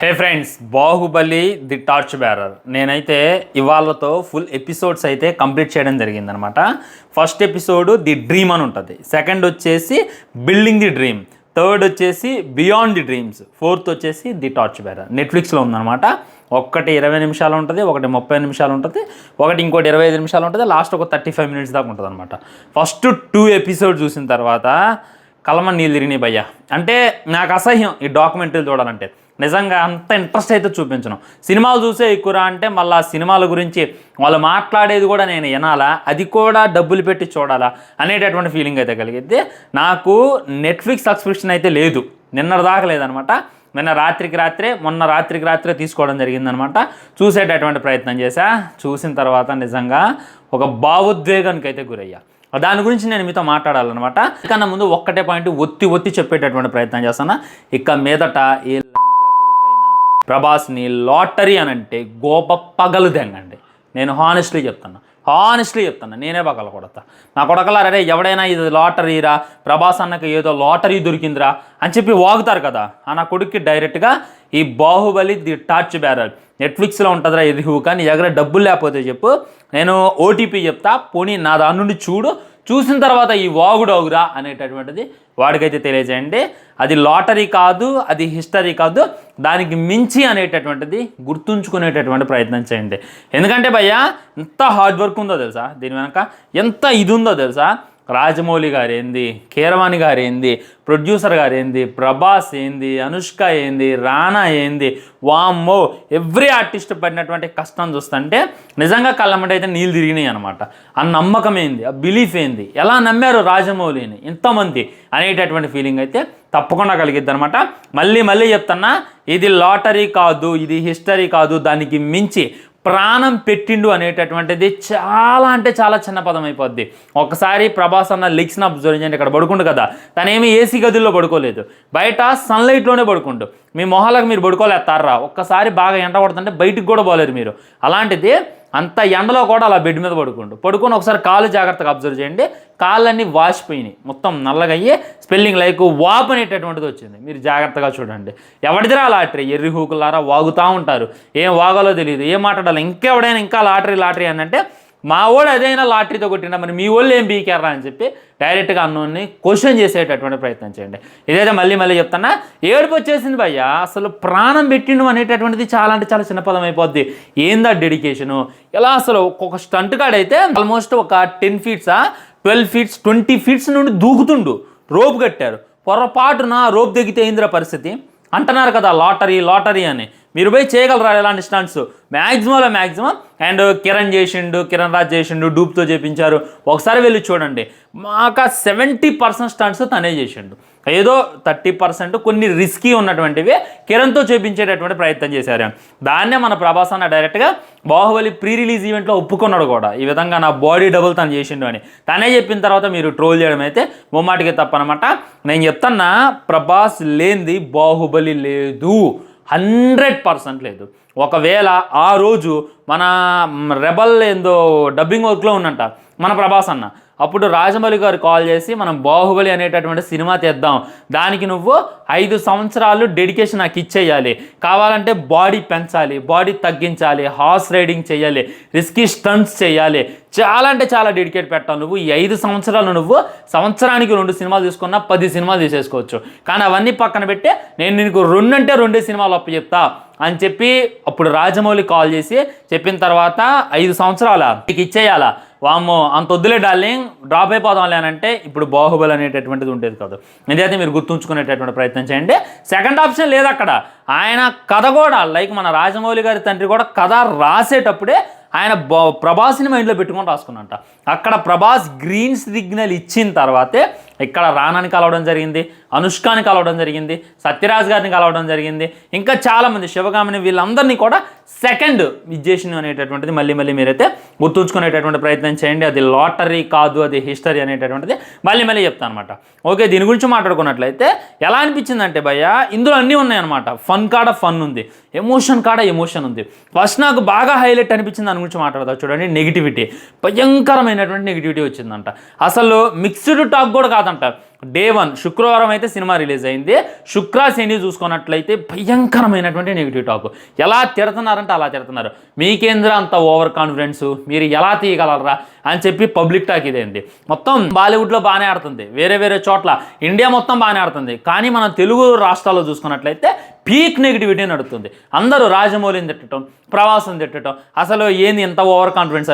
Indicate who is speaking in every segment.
Speaker 1: Hey friends, Baahubali the torch bearer నేనైతే ఇవాళతో full episodes అయితే complete చేయడం జరిగిందనమాట. ఫస్ట్ ఎపిసోడ్ ది డ్రీమ్ అని ఉంటుంది, సెకండ్ వచ్చేసి బిల్డింగ్ ది డ్రీమ్, థర్డ్ వచ్చేసి బియాండ్ ది డ్రీమ్స్, ఫోర్త్ వచ్చేసి ది టార్చ్ బ్యారర్. నెట్ఫ్లిక్స్లో ఉందన్నమాట. ఒకటి 20 నిమిషాలు ఉంటుంది, ఒకటి 30 నిమిషాలు ఉంటుంది, ఒకటి ఇంకోటి 25 నిమిషాలు ఉంటుంది, లాస్ట్ ఒక 35 మినిట్స్ దాకా ఉంటుంది అనమాట. ఫస్ట్ 2 ఎపిసోడ్ చూసిన తర్వాత కలమ నీళ్ళు తిరిగినాయి భయ్య. అంటే నాకు అసహ్యం ఈ డాక్యుమెంటరీలు చూడాలంటే. నిజంగా అంత ఇంట్రెస్ట్ అయితే చూపించను. సినిమాలు చూసే ఎక్కువరా అంటే మళ్ళీ ఆ సినిమాల గురించి వాళ్ళు మాట్లాడేది కూడా నేను వినాలా, అది కూడా డబ్బులు పెట్టి చూడాలా అనేటటువంటి ఫీలింగ్ అయితే కలిగిద్ది. నాకు నెట్ఫ్లిక్స్ సబ్స్క్రిప్షన్ అయితే లేదు, నిన్నటిదాకా లేదనమాట. మొన్న రాత్రికి రాత్రే తీసుకోవడం జరిగిందనమాట. చూసేటటువంటి ప్రయత్నం చేశా. చూసిన తర్వాత నిజంగా ఒక భావోద్వేగానికి అయితే గురయ్యా. దాని గురించి నేను మీతో మాట్లాడాలన్నమాట. కన్నా ముందు ఒక్కటే పాయింట్ ఒత్తి చెప్పేటటువంటి ప్రయత్నం చేస్తాను. ఇక మీదట ఏ ప్రభాస్ని లాటరీ అని అంటే గోప పగలు దెంగండి. నేను హానెస్ట్లీ చెప్తాను, నేనే పగల కొడతా. నా కొడకలారే ఎవడైనా ఇది లాటరీరా, ప్రభాస్ అన్నకి ఏదో లాటరీ దొరికిందిరా అని చెప్పి వాగుతారు కదా. ఆ నా కొడుక్కి డైరెక్ట్గా ఈ బాహుబలి ది టార్చ్ బ్యారర్ నెట్ఫ్లిక్స్లో ఉంటుందిరా రివ్యూ, కానీ ఎగర డబ్బులు లేకపోతే చెప్పు, నేను ఓటీపీ చెప్తా, పోనీ నా దాని నుండి చూసిన తర్వాత ఈ వాగుడవురా అనేటటువంటిది వాడికైతే తెలియజేయండి. అది లాటరీ కాదు, అది హిస్టరీ కాదు, దానికి మించి అనేటటువంటిది గుర్తుంచుకునేటటువంటి ప్రయత్నం చేయండి. ఎందుకంటే భయ్య ఎంత హార్డ్ వర్క్ ఉందో తెలుసా, దీని వెనక ఎంత ఇది ఉందో తెలుసా. రాజమౌళి గారు ఏంది, కీరవాణి గారు ఏంది, ప్రొడ్యూసర్ గారు ఏంది, ప్రభాస్ ఏంది, అనుష్క ఏంది, రానా ఏంది, వామ్మో ఎవ్రీ ఆర్టిస్ట్ పడినటువంటి కష్టం చూస్తుంటే నిజంగా కళ్ళమ్మటి అయితే నీళ్ళు తిరిగినాయి అనమాట. ఆ నమ్మకం ఏంది, ఆ బిలీఫ్ ఏంది, ఎలా నమ్మారు రాజమౌళిని ఇంతమంది అనేటటువంటి ఫీలింగ్ అయితే తప్పకుండా కలిగిద్ది అనమాట. మళ్ళీ చెప్తున్నా, ఇది లాటరీ కాదు, ఇది హిస్టరీ కాదు, దానికి మించి ప్రాణం పెట్టిండు అనేటటువంటిది చాలా అంటే చాలా చిన్న పదం అయిపోద్ది. ఒకసారి ప్రభాస్ అన్న లిక్స్ని అబ్జర్వ్ చేయండి. ఇక్కడ పడుకుండు కదా, తనేమి ఏసీ గదుల్లో పడుకోలేదు, బయట సన్లైట్లోనే పడుకుండు. మీ మొహాలకు మీరు పడుకోలేస్తారా, ఒక్కసారి బాగా ఎండ పడుతుంటే బయటికి కూడా పోలేరు మీరు. అలాంటిది అంత ఎండలో కూడా అలా బెడ్ మీద పడుకొని ఒకసారి కాళ్ళు జాగ్రత్తగా అబ్జర్వ్ చేయండి. కాళ్ళన్నీ వాసిపోయినాయి, మొత్తం నల్లగా అయ్యి స్పెల్లింగ్ లైక్ వాప్ అనేటటువంటిది వచ్చింది. మీరు జాగ్రత్తగా చూడండి. ఎవరిదిరా లాటరీ, ఎర్రి హూకులారా వాగుతూ ఉంటారు, ఏం వాగాలో తెలియదు, ఏం మాట్లాడాలి. ఇంకెవడైనా ఇంకా లాటరీ అని అంటే మా వాడు అదైనా లాటరీతో కొట్టినా మరి మీ వాళ్ళు ఏం బీకారా అని చెప్పి డైరెక్ట్గా అన్నోన్ని క్వశ్చన్ చేసేటటువంటి ప్రయత్నం చేయండి. ఇదైతే మళ్ళీ చెప్తున్నా, ఏడుపు వచ్చేసింది భయ్య. అసలు ప్రాణం పెట్టిండు అనేటటువంటిది చాలా అంటే చాలా చిన్న పదం అయిపోద్ది. ఏందా డెడికేషను, ఎలా అసలు ఒక స్టంట్ కాడైతే ఆల్మోస్ట్ ఒక 10 ఫీట్స్ 12 ఫీట్స్ 20 ఫీట్స్ నుండి దూకుతుండు. రోప్ కట్టారు, పొరపాటున రోప్ దిగితే ఏందిరా పరిస్థితి అంటున్నారు కదా, లాటరీ అని. మీరు పోయి చేయగలరా ఇలాంటి stunts? Maximum and Kiran Raj చేసిండు, డూప్తో చేపించారు. ఒకసారి వెళ్ళి చూడండి. మాకు 70% స్టంట్స్ తనే చేసిండు, ఏదో 30% కొన్ని రిస్కీ ఉన్నటువంటివి కిరణ్తో చేపించేటటువంటి ప్రయత్నం చేశారు. దాన్నే మన ప్రభాస్ అన్న డైరెక్ట్గా బాహుబలి ప్రీ రిలీజ్ ఈవెంట్లో ఒప్పుకున్నాడు కూడా, ఈ విధంగా నా బాడీ డబుల్ తను చేసిండు అని. తనే చెప్పిన తర్వాత మీరు ట్రోల్ చేయడం అయితే ముమ్మాటికి తప్పనమాట. నేను చెప్తున్నా, ప్రభాస్ లేనిది బాహుబలి లేదు, 100% లేదు. ఒకవేళ ఆ రోజు మన రెబల్ ఏందో డబ్బింగ్ వర్క్లో ఉన్నంట మన ప్రభాస్ అన్న, అప్పుడు రాజమౌళి గారు కాల్ చేసి మనం బాహుబలి అనేటటువంటి సినిమా తెద్దాం, దానికి నువ్వు 5 సంవత్సరాలు డెడికేషన్ నాకు ఇచ్చేయాలి, కావాలంటే బాడీ పెంచాలి, బాడీ తగ్గించాలి, హార్స్ రైడింగ్ చేయాలి, రిస్కీ స్టంట్స్ చేయాలి, చాలా అంటే చాలా డెడికేట్ పెట్టాలి. నువ్వు ఈ 5 సంవత్సరాలు నువ్వు సంవత్సరానికి 2 సినిమాలు తీసుకున్నా 10 సినిమాలు తీసేసుకోవచ్చు. కానీ అవన్నీ పక్కన పెట్టి నేను నీకు 2 అంటే 2 సినిమాలు అప్పు చెప్తా అని చెప్పి అప్పుడు రాజమౌళి కాల్ చేసి చెప్పిన తర్వాత 5 సంవత్సరాల నీకు ఇచ్చేయాలా, వామ్మో అంత వద్దులే డార్లింగ్, డ్రాప్ అయిపోదాంలే అని అంటే ఇప్పుడు బాహుబలి అనేటటువంటిది ఉండేది కాదు. ఇదైతే మీరు గుర్తుంచుకునేటటువంటి ప్రయత్నం చేయండి. సెకండ్ ఆప్షన్ లేదు అక్కడ. ఆయన కథ కూడా లైక్ మన రాజమౌళి గారి తండ్రి కూడా కథ రాసేటప్పుడే ఆయన ప్రభాస్ని మైండ్లో పెట్టుకొని రాసుకున్నంట. అక్కడ ప్రభాస్ గ్రీన్ సిగ్నల్ ఇచ్చిన తర్వాతే ఇక్కడ రానాని కలవడం జరిగింది, అనుష్కాని కలవడం జరిగింది, సత్యరాజ్ గారిని కలవడం జరిగింది, ఇంకా చాలామంది శివగామిని, వీళ్ళందరినీ కూడా సెకండ్ విజేషన్ అనేటటువంటిది మళ్ళీ మీరైతే గుర్తుంచుకునేటటువంటి ప్రయత్నం చేయండి. అది లాటరీ కాదు, అది హిస్టరీ అనేటటువంటిది మళ్ళీ చెప్తాను అనమాట. ఓకే, దీని గురించి మాట్లాడుకున్నట్లయితే ఎలా అనిపించిందంటే భయ్య, ఇందులో అన్నీ ఉన్నాయన్నమాట. ఫన్ కాడ ఫన్ ఉంది, ఎమోషన్ కాడ ఎమోషన్ ఉంది. ఫస్ట్ నాకు బాగా హైలైట్ అనిపించింది దాని గురించి మాట్లాడతా చూడండి. నెగిటివిటీ, భయంకరమైనటువంటి నెగిటివిటీ వచ్చిందంట. అసలు మిక్స్డ్ టాక్ కూడా కాదంట, డే 1 శుక్రవారం అయితే సినిమా రిలీజ్ అయింది. శుక్ర శని చూసుకున్నట్లయితే భయంకరమైనటువంటి నెగిటివ్ టాక్. ఎలా తిడుతున్నారంటే అలా తిడుతున్నారు. మీకేంద్ర అంత ఓవర్ కాన్ఫిడెన్స్, మీరు ఎలా తీయగలరా అని చెప్పి పబ్లిక్ టాక్ ఇదేంది. మొత్తం బాలీవుడ్లో బాగానే ఆడుతుంది, వేరే వేరే చోట్ల ఇండియా మొత్తం బాగానే ఆడుతుంది. కానీ మనం తెలుగు రాష్ట్రాల్లో చూసుకున్నట్లయితే పీక్ నెగిటివిటీ నడుస్తుంది. అందరూ రాజమౌళిని తిట్టడం, ప్రవాసం తిట్టడం, అసలు ఏంది ఎంత ఓవర్ కాన్ఫిడెన్స్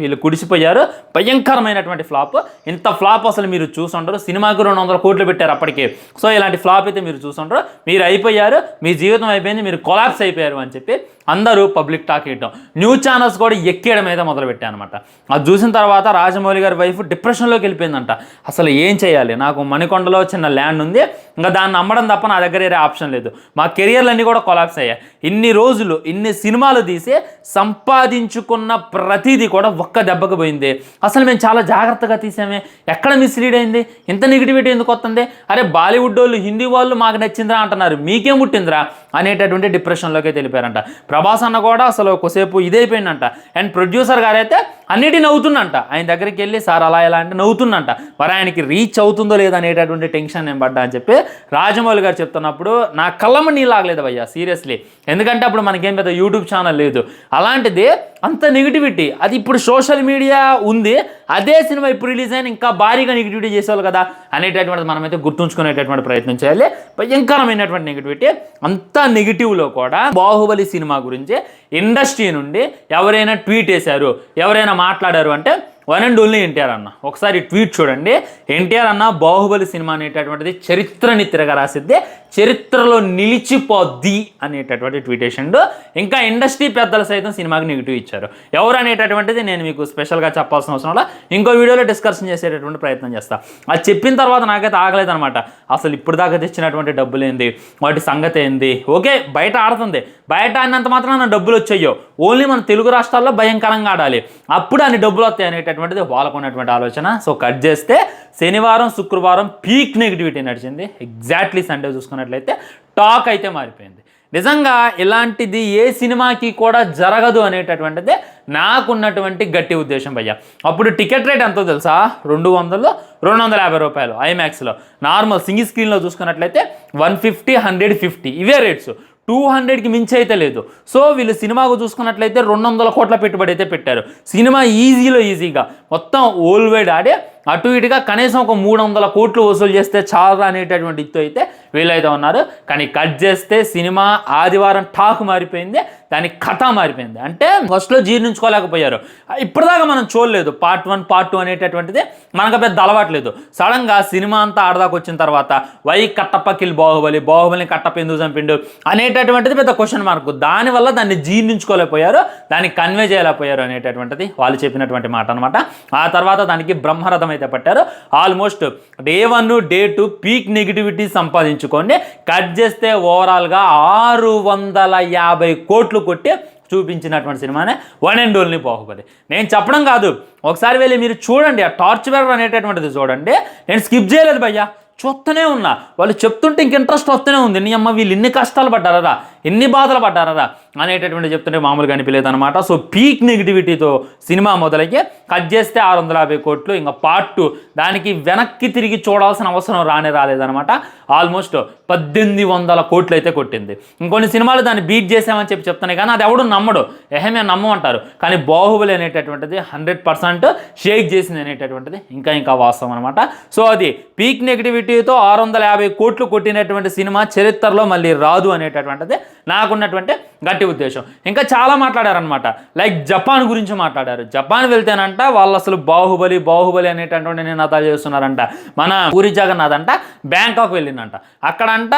Speaker 1: వీళ్ళు కుడిసిపోయారు. భయంకరమైనటువంటి ఫ్లాప్. ఇంత ఫ్లాప్ అసలు మీరు చూసుండరు. సినిమాకి 200 కోట్లు పెట్టారు అప్పటికే. సో ఇలాంటి ఫ్లాప్ అయితే మీరు చూసుండరు. మీరు అయిపోయారు, మీ జీవితం అయిపోయింది, మీరు కొలాప్స్ అయిపోయారు అని చెప్పి అందరూ పబ్లిక్ టాక్ ఇవ్వడం, న్యూస్ ఛానల్స్ కూడా ఎక్కేయడం అయితే మొదలుపెట్టాయి అనమాట. అది చూసిన తర్వాత రాజమౌళి గారి వైఫ్ డిప్రెషన్లోకి వెళ్ళిపోయిందంట. అసలు ఏం చేయాలి, నాకు మణికొండలో చిన్న ల్యాండ్ ఉంది, ఇంకా దాన్ని అమ్మడం తప్ప నా దగ్గర వేరే ఆప్షన్ లేదు, మా కెరియర్లన్నీ కూడా కొలాప్స్ అయ్యాయి, ఇన్ని రోజులు ఇన్ని సినిమాలు తీసి సంపాదించుకున్న ప్రతిదీ కూడా ఒక్క దెబ్బకు పోయింది, అసలు మేము చాలా జాగ్రత్తగా తీసామే, ఎక్కడ మిస్లీడ్ అయింది, ఇంత నెగిటివిటీ ఎందుకు వస్తుంది, అరే బాలీవుడ్ వాళ్ళు హిందీ వాళ్ళు మాకు నచ్చిందిరా అంటున్నారు, మీకేం పుట్టిందిరా అనేటటువంటి డిప్రెషన్లోకి తెలిపారంట. ప్రభాస్ అన్న కూడా అసలు ఒకసేపు ఇదైపోయిందంట. అండ్ ప్రొడ్యూసర్ గారైతే అన్నిటి నవ్వుతుందంట. ఆయన దగ్గరికి వెళ్ళి సార్ అలా ఎలా అంటే నవ్వుతుందంట. మరి ఆయనకి రీచ్ అవుతుందో లేదా అనేటటువంటి టెన్షన్ నేను పడ్డా అని చెప్పి రాజమౌళి గారు చెప్తున్నప్పుడు నా కళ్ళమ్మ నీలాగలేదు భయ్యా, సీరియస్లీ. ఎందుకంటే అప్పుడు మనకేం పెద్ద యూట్యూబ్ ఛానల్ లేదు. అలాంటిది అంత నెగిటివిటీ, అది ఇప్పుడు సోషల్ మీడియా ఉంది, అదే సినిమా ఇప్పుడు రిలీజ్ అయిన ఇంకా భారీగా నెగిటివిటీ చేసేవాళ్ళు కదా అనేటటువంటిది మనమైతే గుర్తుంచుకునేటటువంటి ప్రయత్నం చేయాలి. భయంకరమైనటువంటి నెగిటివిటీ. అంత నెగిటివ్లో కూడా బాహుబలి సినిమా గురించి ఇండస్ట్రీ నుండి ఎవరైనా ట్వీట్ చేశారు, ఎవరైనా మాట్లాడారు అంటే వన్ అండ్ ఓన్లీ ఎన్టీఆర్ అన్న. ఒకసారి ట్వీట్ చూడండి. ఎన్టీఆర్ అన్న బాహుబలి సినిమా అనేటటువంటిది చరిత్రని తిరగరాసిద్ది, చరిత్రలో నిలిచిపోద్ది అనేటటువంటి ట్వీట్ వేసిండు. ఇంకా ఇండస్ట్రీ పెద్దలు సైతం సినిమాకి నెగిటివ్ ఇచ్చారు. ఎవరు అనేటటువంటిది నేను మీకు స్పెషల్గా చెప్పాల్సిన అవసరం వల్ల ఇంకో వీడియోలో డిస్కషన్ చేసేటటువంటి ప్రయత్నం చేస్తాను. అది చెప్పిన తర్వాత నాకైతే ఆగలేదనమాట. అసలు ఇప్పుడు దాకా తెచ్చినటువంటి డబ్బులు ఏంది, వాటి సంగతి ఏంది. ఓకే బయట ఆడుతుంది, బయట ఆడినంత మాత్రం డబ్బులు వచ్చాయో, ఓన్లీ మన తెలుగు రాష్ట్రాల్లో భయంకరంగా ఆడాలి, అప్పుడు అన్ని డబ్బులు వస్తాయి అనేటటువంటిది వాళ్ళకు ఉన్నటువంటి ఆలోచన. సో కట్ చేస్తే శనివారం శుక్రవారం పీక్ నెగిటివిటీ నడిచింది. ఎగ్జాక్ట్లీ సండే చూసుకున్నట్లయితే టాక్ అయితే మారిపోయింది. నిజంగా ఇలాంటిది ఏ సినిమాకి కూడా జరగదు అనేటటువంటిదే నాకున్నటువంటి గట్టి ఉద్దేశం భయ్య. అప్పుడు టికెట్ రేట్ ఎంతో తెలుసా, 200, 250 రూపాయలు ఐమాక్స్లో. నార్మల్ సింగిల్ స్క్రీన్లో చూసుకున్నట్లయితే 150, 150 ఇవే రేట్స్. 200కి మించి అయితే లేదు. సో వీళ్ళు సినిమాకు చూసుకున్నట్లయితే 200 కోట్ల పెట్టుబడి అయితే పెట్టారు. సినిమా ఈజీగా మొత్తం ఓల్ వైడ్ ఆడే అటు ఇటుగా కనీసం ఒక 300 కోట్లు వసూలు చేస్తే చాలా అనేటటువంటి ఇత్తు అయితే వీళ్ళైతే ఉన్నారు. కానీ కట్ చేస్తే సినిమా ఆదివారం టాక్ మారిపోయింది, దాని కథ మారిపోయింది. అంటే ఫస్ట్లో జీర్ణించుకోలేకపోయారు. ఇప్పటిదాకా మనం చూడలేదు పార్ట్ 1, పార్ట్ 2 అనేటటువంటిది మనకు పెద్ద అలవాట్లేదు. సడన్గా సినిమా అంతా ఆడదాకా వచ్చిన తర్వాత వై కట్టప్పకిల్ బాహుబలిని కట్టప్ప ఎందుకు చంపిండు అనేటటువంటిది పెద్ద క్వశ్చన్ మార్క్. దానివల్ల దాన్ని జీర్ణించుకోలేకపోయారు, దాన్ని కన్వే చేయలేకపోయారు అనేటటువంటిది వాళ్ళు చెప్పినటువంటి మాట అనమాట. ఆ తర్వాత దానికి బ్రహ్మరథం అయితే పట్టారు. Almost day 1, day 2 peak negativity సంపాదించుకొని కట్ చేస్తే ఓవరాల్గా 650 కోట్లు కొట్టి చూపించినటువంటి సినిమానే వన్ అండ్ ఓన్లీ బాహుబలి. నేను చెప్పడం కాదు, ఒకసారి వెళ్ళి మీరు చూడండి. ఆ టార్చ్ బెరర్ అనేటటువంటిది చూడండి. నేను స్కిప్ చేయలేదు భయ్యా, చూస్తూనే ఉన్నా. వాళ్ళు చెప్తుంటే ఇంక ఇంట్రెస్ట్ వస్తూనే ఉంది. నీ అమ్మ వీళ్ళు ఇన్ని కష్టాలు పడ్డారా, ఎన్ని బాధలు పడ్డారా అనేటటువంటి చెప్తుంటే మామూలుగా అనిపించలేదు అనమాట. సో పీక్ నెగిటివిటీతో సినిమా మొదలయ్యి కట్ చేస్తే 650 కోట్లు. ఇంకా పార్ట్ 2 దానికి వెనక్కి తిరిగి చూడాల్సిన అవసరం రాలేదనమాట. ఆల్మోస్ట్ 1800 కోట్లు అయితే కొట్టింది. ఇంకొన్ని సినిమాలు దాన్ని బీట్ చేసామని చెప్తున్నాయి కానీ అది ఎవడు నమ్మడు, మేము నమ్మమంటారు. కానీ బాహుబలి అనేటటువంటిది 100% షేక్ చేసింది అనేటటువంటిది ఇంకా వాస్తవం అనమాట. సో అది పీక్ నెగిటివిటీతో 650 కోట్లు కొట్టినటువంటి సినిమా చరిత్రలో మళ్ళీ రాదు అనేటటువంటిది నాకున్నటువంటి గట్టి ఉద్దేశం. ఇంకా చాలా మాట్లాడారనమాట. లైక్ జపాన్ గురించి మాట్లాడారు. జపాన్ వెళ్తేనంట వాళ్ళు అసలు బాహుబలి అనేటటువంటి నినాదాలు చేస్తున్నారంట. మన పూరి జగన్నాథ్ అంట బ్యాంకాక్ వెళ్ళిందంట. అక్కడంట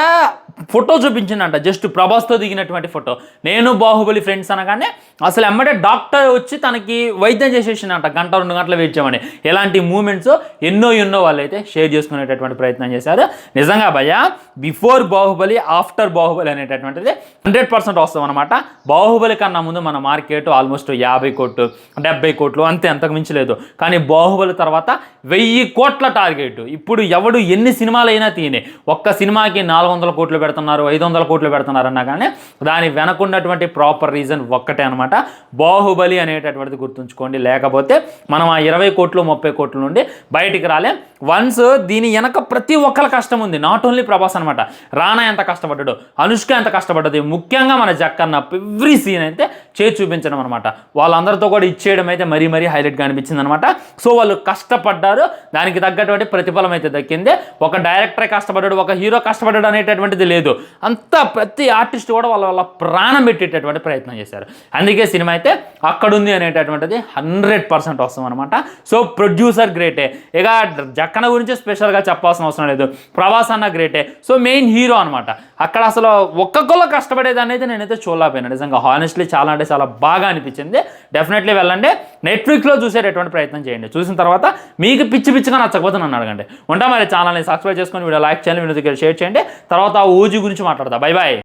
Speaker 1: ఫోటో చూపించిందంట, జస్ట్ ప్రభాస్తో దిగినటువంటి ఫోటో. నేను బాహుబలి ఫ్రెండ్స్ అనగానే అసలు ఎమ్మటే డాక్టర్ వచ్చి తనకి వైద్యం చేసేసిందంట, 1-2 గంటలు వెయిట్ చేయమని. ఇలాంటి మూమెంట్స్ ఎన్నో వాళ్ళైతే షేర్ చేసుకునేటటువంటి ప్రయత్నం చేశారు. నిజంగా భయ్య బిఫోర్ బాహుబలి ఆఫ్టర్ బాహుబలి అనేటటువంటిది 100% వస్తాం అనమాట. బాహుబలి కన్నా ముందు మన మార్కెట్ ఆల్మోస్ట్ 50 కోట్లు 70 కోట్లు అంతే, అంతకు మించలేదు. కానీ బాహుబలి తర్వాత 1000 కోట్ల టార్గెట్. ఇప్పుడు ఎవడు ఎన్ని సినిమాలు అయినా తీనే, ఒక్క సినిమాకి 400 కోట్లు పెడుతున్నారు, 500 కోట్లు పెడుతున్నారు అన్నా కానీ దాని వెనకున్నటువంటి ప్రాపర్ రీజన్ ఒక్కటే అనమాట, బాహుబలి అనేటటువంటిది గుర్తుంచుకోండి. లేకపోతే మనం ఆ 20 కోట్లు 30 కోట్ల నుండి బయటికి రాలేం. వన్స్ దీని వెనక ప్రతి ఒక్కరి కష్టం ఉంది, నాట్ ఓన్లీ ప్రభాస్ అనమాట. రానా ఎంత కష్టపడ్డాడు, అనుష్క ఎంత కష్టపడ్డది, ముఖ్యంగా మన జక్కన్న ఎవ్రీ సీన్ అయితే చేసి చూపించడం అనమాట. వాళ్ళందరితో కూడా ఇచ్చేయడం అయితే మరీ మరీ హైలైట్గా అనిపించింది అనమాట. సో వాళ్ళు కష్టపడ్డారు, దానికి తగ్గటువంటి ప్రతిఫలం అయితే దక్కింది. ఒక డైరెక్టరే కష్టపడ్డాడు, ఒక హీరో కష్టపడ్డాడు అనేటటువంటిది లేదు. అంతా ప్రతి ఆర్టిస్ట్ కూడా వాళ్ళ ప్రాణం పెట్టేటటువంటి ప్రయత్నం చేశారు. అందుకే సినిమా అయితే అక్కడుంది అనేటటువంటిది 100% వస్తాం అనమాట. సో ప్రొడ్యూసర్ గ్రేటే, ఇక జక్కన గురించి స్పెషల్గా చెప్పాల్సిన అవసరం లేదు. ప్రభాస్ అన్న గ్రేటే. సో మెయిన్ హీరో అనమాట. అక్కడ అసలు ఒక్కొక్కరు కష్టపడేదాన్ని అయితే నేనైతే చూడలేకపోయాను. నిజంగా హానెస్ట్లీ చాలా అంటే చాలా బాగా అనిపించింది. డెఫినెట్లీ వెళ్ళండి, నెట్ఫ్లిక్స్లో చూసేటటువంటి ప్రయత్నం చేయండి. చూసిన తర్వాత మీకు పిచ్చిగా నచ్చకపోతే నన్ను అడగండి. ఉంటా మరి. ఛానల్ని సబ్స్క్రైబ్ చేసుకొని వీడియో లైక్ చేయండి, వీడియో దగ్గర షేర్ చేయండి. తర్వాత ఓజీ గురించి మాట్లాడతా. Bye bye.